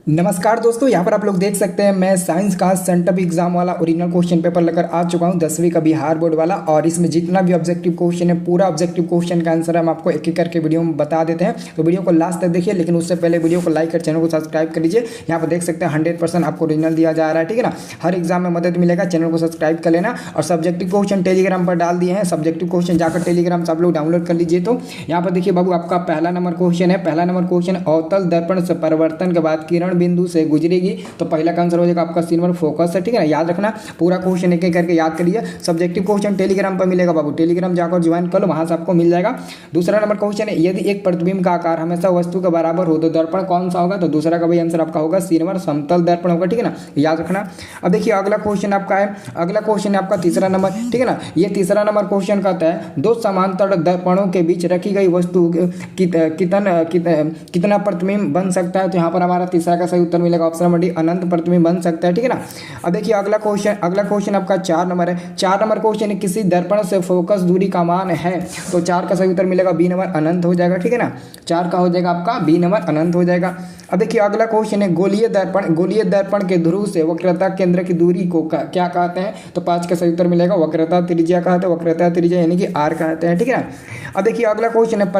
नमस्कार दोस्तों, यहाँ पर आप लोग देख सकते हैं मैं साइंस का सेंटअप एग्जाम वाला ओरिजिनल क्वेश्चन पेपर लेकर आ चुका हूँ 10वीं का बिहार बोर्ड वाला। और इसमें जितना भी ऑब्जेक्टिव क्वेश्चन है पूरा ऑब्जेक्टिव क्वेश्चन का आंसर हम आपको एक एक करके वीडियो में बता देते हैं। तो वीडियो को लास्ट तक देखिए, लेकिन उससे पहले वीडियो को लाइक कर चैनल को सब्सक्राइब कर लीजिए। यहाँ पर देख सकते हैं 100% आपको ओरिजिनल दिया जा रहा है, ठीक है ना। हर एग्जाम में मदद मिलेगा, चैनल को सब्सक्राइब कर लेना। और सब्जेक्टिव क्वेश्चन टेलीग्राम पर डाल दिए हैं, सब्जेक्टिव क्वेश्चन जाकर टेलीग्राम से आप लोग डाउनलोड कर लीजिए। तो यहाँ पर देखिए बाबू, आपका पहला नंबर क्वेश्चन है। पहला नंबर क्वेश्चन, अवतल दर्पण से परिवर्तन के बाद किरण बिंदु से गुजरेगी, तो पहला का आंसर हो जाएगा आपका सी नंबर फोकस है, ठीक है ना। याद रखना, पूरा क्वेश्चन एक एक करके याद करिए। सब्जेक्टिव क्वेश्चन टेलीग्राम पर मिलेगा बाबू, टेलीग्राम जाकर ज्वाइन कर लो, वहां से आपको मिल जाएगा। दूसरा नंबर क्वेश्चन है, यदि एक प्रतिबिंब का आकार हमेशा वस्तु के बराबर हो तो दर्पण कौन सा होगा, तो दूसरा का भाई आंसर आपका होगा सी नंबर समतल दर्पण होगा, ठीक है ना, याद रखना। अब देखिए अगला क्वेश्चन आपका है, अगला क्वेश्चन है आपका तीसरा नंबर, ठीक है ना। ये तीसरा नंबर क्वेश्चन कहता है दो समांतर दर्पणों के बीच रखी गई वस्तु कितना प्रतिबिंब बन सकता है, तो यहाँ पर हमारा तीसरा का सही उत्तर मिलेगा ऑप्शन नंबर डी, अनंत प्रतिबिंब बन सकता है, ठीक है ना। अब देखिए अगला क्वेश्चन आपका 4 नंबर है। 4 नंबर क्वेश्चन है, किसी दर्पण से फोकस दूरी का मान है, तो 4 का सही उत्तर मिलेगा बी नंबर अनंत हो जाएगा, ठीक है ना। 4 का हो जाएगा आपका बी नंबर अनंत हो जाएगा। अब देखिए अगला क्वेश्चन है, गोलीय दर्पण के ध्रुव से वक्रता केंद्र की दूरी को क्या कहते हैं, तो 5 का सही उत्तर मिलेगा वक्रता त्रिज्या कहते हैं, वक्रता त्रिज्या यानी कि आर कहते हैं, ठीक है ना। अब देखिए अगला क्वेश्चन है,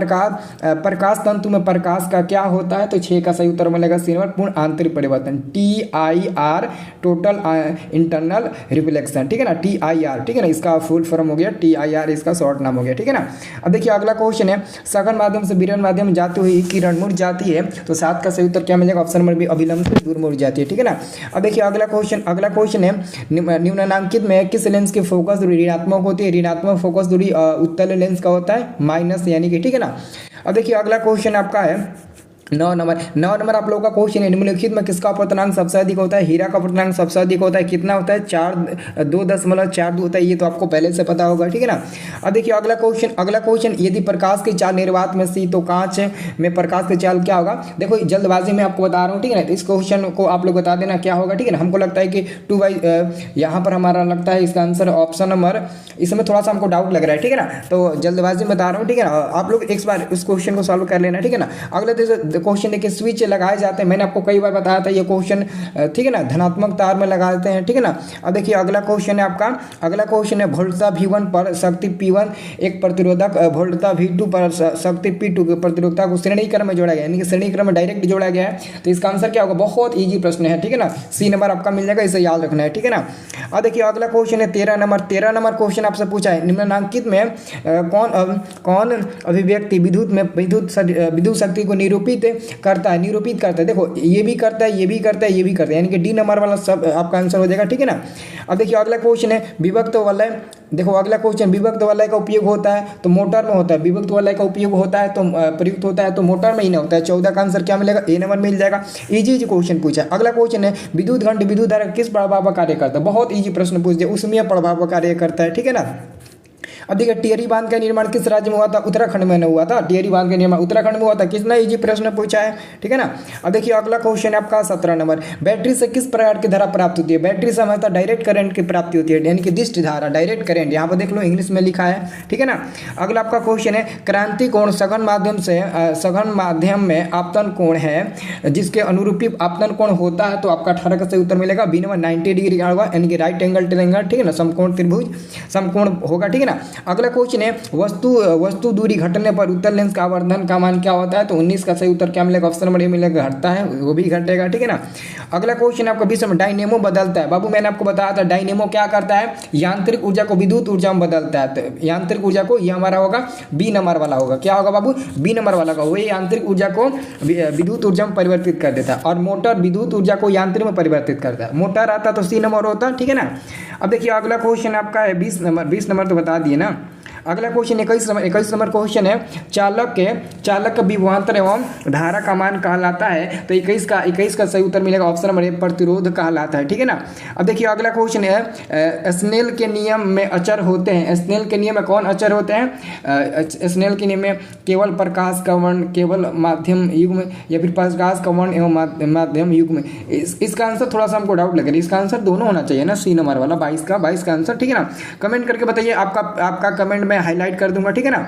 प्रकाश तंतु में प्रकाश का क्या होता है, तो 6 का सही उत्तर मिलेगा सी नंबर पूर्ण आंतरिक परिवर्तन, TIR, टोटल इंटरनल रिफ्लेक्शन, ठीक है ना, TIR, ठीक है ना। इसका फुल फॉर्म हो गया TIR, इसका शॉर्ट नाम हो गया, ठीक है ना। अब देखिए अगला क्वेश्चन है, सघन माध्यम से विरल माध्यम में जाती हुई किरण मुड़ जाती है, तो 7 का सही उत्तर क्या मिलेगा ऑप्शन नंबर बी, अभिलंब से दूर मुड़ जाती है, ठीक है ना। अब देखिए अगला क्वेश्चन है, निम्नलिखित में किस लेंस की फोकस दूरी ऋणात्मक होती है, ऋणात्मक फोकस दूरी उत्तल लेंस का होता है माइनस यानी कि, ठीक है ना। अब देखिए अगला क्वेश्चन आपका है 9 नंबर आप लोगों का क्वेश्चन है, निम्नलिखित में किसका अपवर्तनांक सबसे अधिक होता है, हीरा का अपवर्तनांक सबसे अधिक होता है, कितना होता है 2.42 होता है, ये तो आपको पहले से पता होगा, ठीक है ना। अब देखिए अगला क्वेश्चन, यदि प्रकाश की चाल निर्वात में सी, तो कांच में प्रकाश की चाल क्या होगा। देखो जल्दबाजी में आपको बता रहा हूँ, ठीक है ना, तो इस क्वेश्चन को आप लोग बता देना क्या होगा, ठीक है ना। हमको लगता है कि 2/, यहाँ पर हमारा लगता है इसका आंसर ऑप्शन नंबर, इसमें थोड़ा सा हमको डाउट लग रहा है, ठीक है ना, तो जल्दबाजी में बता रहा हूँ, ठीक है ना। आप लोग एक बार इस क्वेश्चन को सॉल्व कर लेना, ठीक है ना। अगले क्वेश्चन देखिए, स्विच लगाए जाते हैं, मैंने आपको कई बार बताया था ये क्वेश्चन, ठीक है ना, धनात्मक तार में लगाते हैं, ठीक है ना। अब देखिए अगला क्वेश्चन है आपका, अगला क्वेश्चन है, वोल्टता V1 पर शक्ति P1 एक प्रतिरोधक वोल्टता V2 पर शक्ति P2 की प्रतिरोधकता को श्रेणी क्रम में जोड़ा गया, यानी कि श्रेणी क्रम में डायरेक्ट जोड़ा गया है, तो इसका आंसर क्या होगा, बहुत ईजी प्रश्न है, ठीक है ना, सी नंबर आपका मिल जाएगा, इसे याद रखना है, ठीक है ना। अब देखिए अगला क्वेश्चन है 13 नंबर क्वेश्चन आपसे पूछा है, निम्नलिखित में कौन अभिव्यक्ति विद्युत शक्ति को निरूपित करता है। देखो ये भी करता है, ये भी करता है, ये भी करता है, यानी कि डी नंबर वाला सब आपका आंसर हो जाएगा, ठीक है ना। अब देखिए अगला क्वेश्चन है, विभक्त वलय। देखो अगला क्वेश्चन, विभक्त वलय का उपयोग होता है तो मोटर में होता है, विभक्त वलय का उपयोग होता है तो प्रयुक्त होता है तो मोटर में ही नहीं होता है। 14 का आंसर क्या मिलेगा, ए नंबर मिल जाएगा। इजी क्वेश्चन पूछा है। अगला क्वेश्चन है, विद्युत घंट विद्युत धारा किस प्रभाव का कार्य करता है, बहुत ईजी प्रश्न पूछ दिया, उसमें प्रभाव का कार्य करता है, ठीक है ना। अब देखिए टिहरी बांध का निर्माण किस राज्य में हुआ था, उत्तराखंड में हुआ था, टिहरी बांध का निर्माण उत्तराखंड में हुआ था। कितना इजी प्रश्न पूछा है, ठीक है ना। अब देखिए अगला क्वेश्चन है आपका 17 नंबर, बैटरी से किस प्रकार की धारा प्राप्त होती है, बैटरी से हमारे डायरेक्ट करंट की प्राप्ति होती है, यानी कि दिष्ट धारा, डायरेक्ट करंट, यहाँ पर देख लो इंग्लिश में लिखा है, ठीक है ना। अगला आपका क्वेश्चन है, क्रांति कोण सघन माध्यम में आपतन कोण है जिसके अनुरूपी आपतन कोण होता है, तो आपका 18 का सही उत्तर मिलेगा बी नंबर 90 डिग्री का होगा, यानी कि राइट एंगल ट्रायंगल, ठीक है ना, समकोण त्रिभुज समकोण होगा, ठीक है ना। अगला क्वेश्चन है, वस्तु दूरी घटने पर उत्तल लेंस का आवर्धन का मान क्या होता है, तो 19 का सही उत्तर क्या मिलेगा, ऑप्शन नंबर ए मिलेगा, घटता है, वो भी घटेगा, ठीक है ना। अगला क्वेश्चन आपका 20 नंबर, डायनेमो बदलता है। बाबू मैंने आपको बताया था डायनेमो क्या करता है, यांत्रिक ऊर्जा को विद्युत ऊर्जा में बदलता है, तो यांत्रिक ऊर्जा को ये हमारा होगा बी नंबर वाला होगा, क्या होगा बाबू, बी नंबर वाला होगा, वही यांत्रिक ऊर्जा को विद्युत ऊर्जा में परिवर्तित कर देता है, और मोटर विद्युत ऊर्जा को यांत्रिक में परिवर्तित करता है। मोटर आता तो सी नंबर होता, ठीक है ना। अब देखिए अगला क्वेश्चन आपका है 20 नंबर तो बता दिए ना। अगला क्वेश्चन 21 नंबर क्वेश्चन है, चालक का विभवांतर एवं धारा का मान कहलाता है, तो 21 का सही उत्तर मिलेगा, ऑप्शन नंबर ए प्रतिरोध कहलाता है, ठीक है ना। अब देखिए अगला क्वेश्चन है, स्नेल के नियम में अचर होते हैं, स्नेल के नियम में कौन अचर होते हैं, स्नेल के नियम में केवल प्रकाश का वर्ण केवल माध्यम युग में, या फिर प्रकाश का वर्ण एवं माध्यम युग में। इसका आंसर थोड़ा सा हमको डाउट लग रहा है, इसका आंसर दोनों होना चाहिए ना, सी नंबर वाला 22 का आंसर, ठीक है ना। कमेंट करके बताइए, आपका कमेंट मैं हाईलाइट कर दूंगा, ठीक है ना।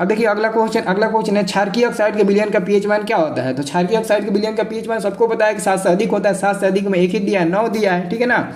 अब देखिए अगला क्वेश्चन है क्षारकीय ऑक्साइड के विलयन का पीएच मान क्या होता है। तो क्षारकीय ऑक्साइड के विलयन का पीएच मान सबको पता है कि 7 से अधिक होता है, 7 से अधिक में 1 ही दिया है, 9 दिया है, ठीक है ना।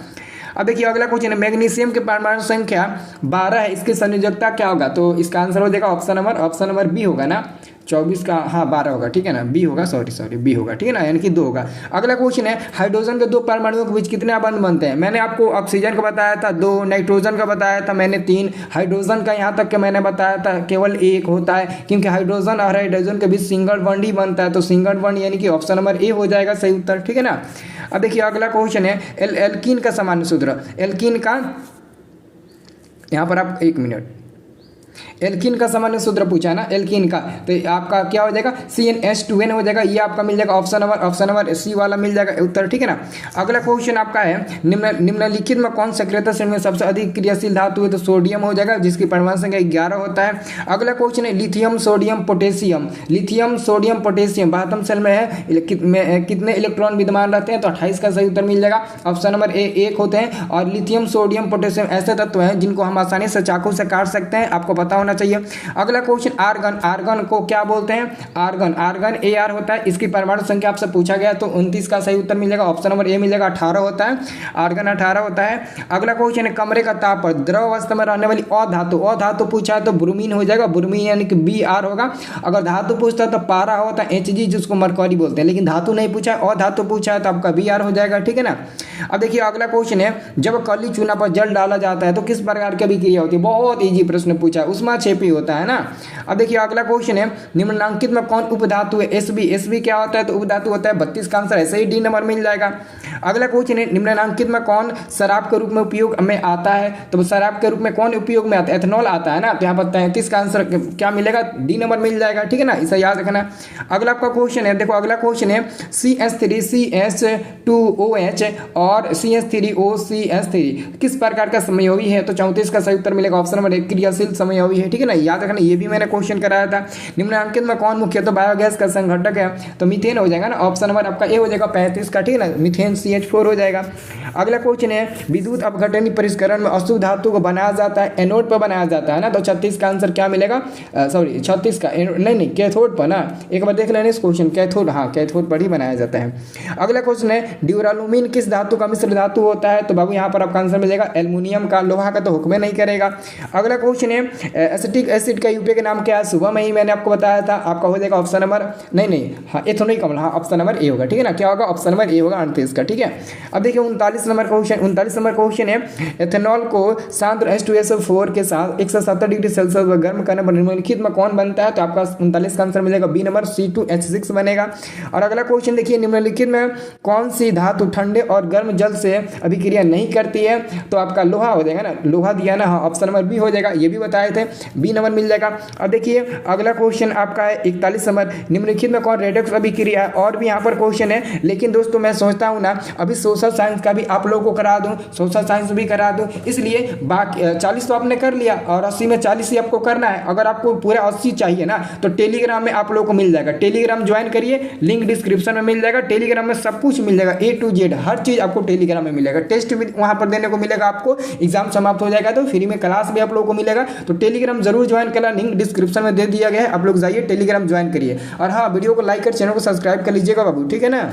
अब देखिए अगला क्वेश्चन है मैग्नीशियम के परमाणु संख्या 12 है, इसकी संयोजकता क्या होगा। तो इसका आंसर हो जाएगा ऑप्शन नंबर बी होगा ना, 24 का, हाँ 12 होगा, ठीक है ना, बी होगा, सॉरी बी होगा, ठीक है ना, यानी कि 2 होगा। अगला क्वेश्चन है हाइड्रोजन के 2 परमाणुओं के बीच कितने बंध बनते हैं। मैंने आपको ऑक्सीजन का बताया था 2, नाइट्रोजन का बताया था मैंने 3, हाइड्रोजन का यहाँ तक के मैंने बताया था केवल 1 होता है, क्योंकि हाइड्रोजन और हाइड्रोजन के बीच सिंगल बॉन्ड ही बनता है। तो सिंगल बॉन्ड यानी कि ऑप्शन नंबर ए हो जाएगा सही उत्तर, ठीक है ना। अब देखिए अगला क्वेश्चन है एल्कीन का सामान्य सूत्र। एल्कीन का यहाँ पर आप 1 मिनट, एल्कीन का सामान्य सूत्र पूछा ना, एल्कीन का, तो आपका क्या हो जाएगा CnH2n हो जाएगा, ये आपका मिल जाएगा ऑप्शन नंबर सी वाला मिल जाएगा उत्तर, ठीक है ना। अगला क्वेश्चन आपका है निम्नलिखित में कौन सक्रियता श्रेणी में सबसे अधिक क्रियाशील धातु है। तो सोडियम हो जाएगा, जिसकी परमाणु संख्या 11 होता है। अगला क्वेश्चन है lithium sodium potassium. Lithium sodium potassium 12वें सेल में है, कितने इलेक्ट्रॉन विद्यमान रहते हैं। तो 28 का सही उत्तर मिल जाएगा, ऑप्शन नंबर ए 1 होते हैं। और लिथियम सोडियम पोटेशियम ऐसे तत्व हैं जिनको हम आसानी से चाकू से काट सकते हैं, आपको पता होना चाहिए। अगला क्वेश्चन आर्गन। आर्गन को क्या बोलते हैं। आर्गन Ar होता है, इसकी परमाणु संख्या आपसे पूछा गया तो 29 का सही उत्तर मिलेगा, ऑप्शन नंबर ए मिलेगा, 18 होता है, आर्गन 18 होता है। अगला क्वेश्चन है कमरे का ताप पर द्रव अवस्था में रहने वाली अधातु पूछा है तो ब्रोमीन हो जाएगा, ब्रोमीन यानी कि Br होगा। अगर धातु पूछता है तो पारा होता है Hg, जिसको मरकरी बोलते हैं, लेकिन धातु नहीं पूछा है, अधातु पूछा है तो आपका Br हो जाएगा, ठीक है ना। अब देखिए अगला क्वेश्चन है जब कली चूना पर जल डाला जाता है तो किस प्रकार की अभिक्रिया होती है। बहुत ईजी प्रश्न पूछा है, उष्माक्षेपी होता है ना। अब देखिए अगला क्वेश्चन है निम्नलिखित में कौन उपधातु है। Sb क्या होता है। तो उपधातु होता है, 32 का आंसर ऐसे ही डी नंबर मिल जाएगा। अगला क्वेश्चन है निम्नलिखित में कौन शराब के रूप में उपयोग में आता है। तो शराब के रूप में कौन उपयोग में आता है, एथेनॉल आता है ना। तो यहाँ पर 33 का आंसर क्या मिलेगा, डी नंबर मिल जाएगा, ठीक है ना, इसे याद रखना। अगला आपका क्वेश्चन है, देखो अगला क्वेश्चन है CH3 CH2OH और CH3OCH3 किस प्रकार का समयोगी है। तो 34 का सही उत्तर मिलेगा, ऑप्शन नंबर 1 क्रियाशील समयोगी है, ठीक है ना, याद रखना, ये भी मैंने क्वेश्चन कराया था। निम्नलिखित में कौन मुख्य तो बायोगैस का संघटक है। तो मीथेन हो जाएगा ना, ऑप्शन नंबर आपका ए हो जाएगा 35 का, ठीक है ना, मीथेन CH4 हो जाएगा। अगला क्वेश्चन है विद्युत अपघटनी परिष्करण में अशुद्ध धातु को बनाया जाता है, एनोड पर बनाया जाता है ना। तो 36 का आंसर क्या मिलेगा, सॉरी 36 का नहीं कैथोड पर ना, एक बार देख लेना इस क्वेश्चन, कैथोड, हाँ कैथोड पर ही बनाया जाता है। अगला क्वेश्चन है ड्यूरालुमिन किस धातु का मिश्र धातु होता है। तो बाबू यहाँ पर आपका आंसर मिलेगा एल्युमिनियम का, लोहा का तो हुक्मे नहीं करेगा। अगला क्वेश्चन है एसिटिक एसिड का यूपीए का नाम क्या है। सुबह में ही मैंने आपको बताया था, आपका हो जाएगा ऑप्शन नंबर नहीं हाँ एथेनोइक अम्ल, हाँ ऑप्शन नंबर ए होगा, ठीक है ना, क्या होगा ऑप्शन नंबर ए होगा 38 का, ठीक है। अब देखिए 39 नंबर क्वेश्चन है एथेनॉल को सांद्र H2SO4 के साथ 170 डिग्री सेल्सियस पर गर्म करने पर निम्नलिखित में कौन बनता है। तो आपका 39 का आंसर मिलेगा बी नंबर C2H6 बनेगा। और अगला क्वेश्चन देखिए निम्नलिखित में कौन सी धातु ठंडे और गर्म जल से अभिक्रिया नहीं करती है। तो आपका लोहा हो जाएगा ना, लोहा दिया ना, हाँ ऑप्शन नंबर बी हो जाएगा, ये भी बताए थे, बी नंबर मिल जाएगा। अब देखिए अगला क्वेश्चन आपका है 41 नंबर निम्नलिखित में कौन रेडॉक्स अभिक्रिया है। और भी यहाँ पर क्वेश्चन है, लेकिन दोस्तों मैं सोचता हूँ ना अभी सोशल साइंस का भी आप लोगों को करा दूँ, सोशल साइंस भी करा दूँ, इसलिए बाकी 40 तो आपने कर लिया और 80 में 40 ही आपको करना है। अगर आपको पूरा 80 चाहिए ना तो टेलीग्राम में आप लोगों को मिल जाएगा, टेलीग्राम ज्वाइन करिए, लिंक डिस्क्रिप्शन में मिल जाएगा। टेलीग्राम में सब कुछ मिल जाएगा, A to Z हर चीज़ आपको टेलीग्राम में मिलेगा, टेस्ट भी वहाँ पर देने को मिलेगा, आपको एग्जाम समाप्त हो जाएगा तो फ्री में क्लास भी आप लोगों को मिलेगा। तो टेलीग्राम जरूर ज्वाइन करना, लिंक डिस्क्रिप्शन में दे दिया गया है, आप लोग जाइए टेलीग्राम ज्वाइन करिए। और हाँ वीडियो को लाइक कर चैनल को सब्सक्राइब कर लीजिएगा बाबू, ठीक है ना।